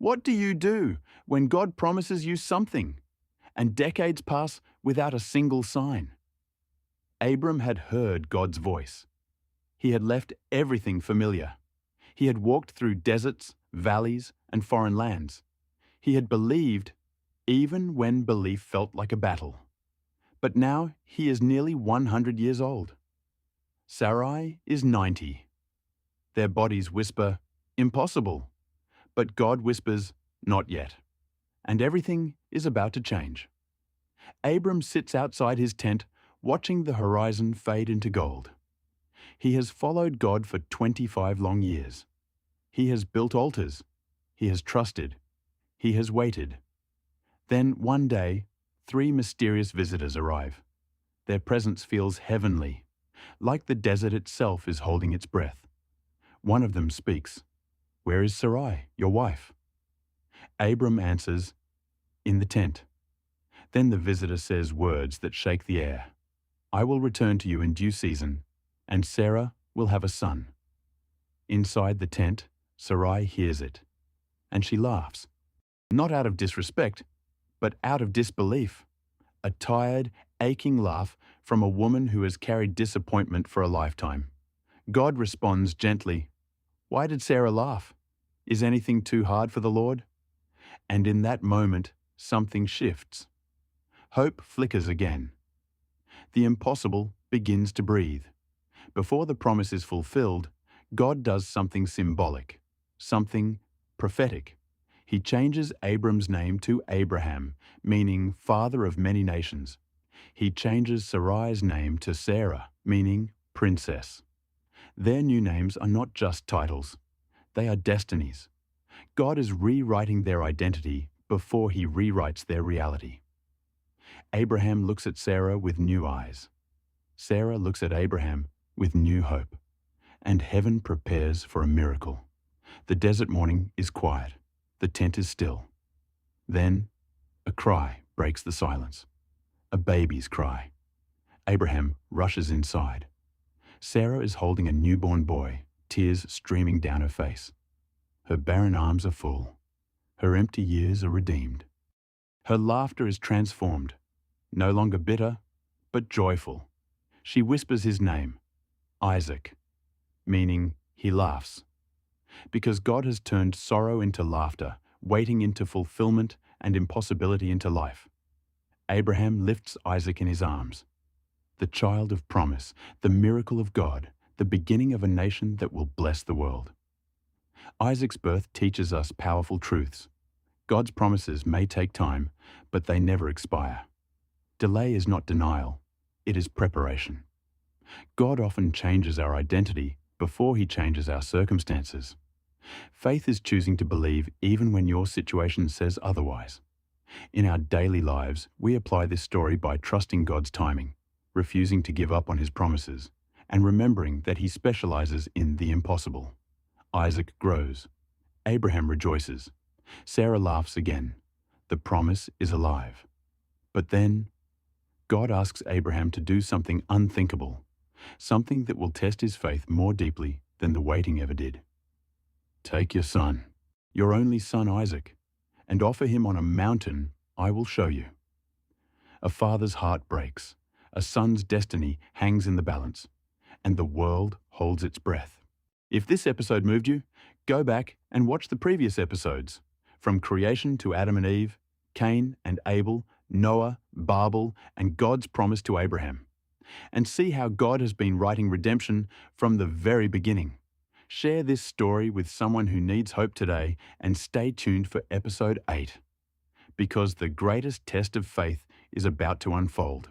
What do you do when God promises you something and decades pass without a single sign? Abram had heard God's voice. He had left everything familiar. He had walked through deserts, valleys, and foreign lands. He had believed even when belief felt like a battle. But now he is nearly 100 years old. Sarai is 90. Their bodies whisper, impossible. But God whispers, not yet. And everything is about to change. Abram sits outside his tent, watching the horizon fade into gold. He has followed God for 25 long years. He has built altars. He has trusted. He has waited. Then one day, 3 mysterious visitors arrive. Their presence feels heavenly, like the desert itself is holding its breath. One of them speaks, "Where is Sarai, your wife?" Abram answers, "In the tent." Then the visitor says words that shake the air. "I will return to you in due season, and Sarah will have a son." Inside the tent, Sarai hears it, and she laughs. Not out of disrespect, but out of disbelief. A tired, aching laugh from a woman who has carried disappointment for a lifetime. God responds gently, "Why did Sarah laugh? Is anything too hard for the Lord?" And in that moment, something shifts. Hope flickers again. The impossible begins to breathe. Before the promise is fulfilled, God does something symbolic, something prophetic. He changes Abram's name to Abraham, meaning father of many nations. He changes Sarai's name to Sarah, meaning princess. Their new names are not just titles. They are destinies. God is rewriting their identity before he rewrites their reality. Abraham looks at Sarah with new eyes. Sarah looks at Abraham with new hope. And heaven prepares for a miracle. The desert morning is quiet. The tent is still. Then, a cry breaks the silence. A baby's cry. Abraham rushes inside. Sarah is holding a newborn boy, tears streaming down her face. Her barren arms are full. Her empty years are redeemed. Her laughter is transformed, no longer bitter, but joyful. She whispers his name, Isaac, meaning he laughs. Because God has turned sorrow into laughter, waiting into fulfillment, and impossibility into life. Abraham lifts Isaac in his arms. The child of promise, the miracle of God, the beginning of a nation that will bless the world. Isaac's birth teaches us powerful truths. God's promises may take time, but they never expire. Delay is not denial, it is preparation. God often changes our identity before he changes our circumstances. Faith is choosing to believe even when your situation says otherwise. In our daily lives, we apply this story by trusting God's timing, refusing to give up on his promises, and remembering that he specializes in the impossible. Isaac grows. Abraham rejoices. Sarah laughs again. The promise is alive. But then, God asks Abraham to do something unthinkable, something that will test his faith more deeply than the waiting ever did. Take your son, your only son Isaac, and offer him on a mountain I will show you. A father's heart breaks, a son's destiny hangs in the balance, and the world holds its breath. If this episode moved you, go back and watch the previous episodes. From creation to Adam and Eve, Cain and Abel, Noah, Babel, and God's promise to Abraham. And see how God has been writing redemption from the very beginning. Share this story with someone who needs hope today and stay tuned for episode 8. Because the greatest test of faith is about to unfold.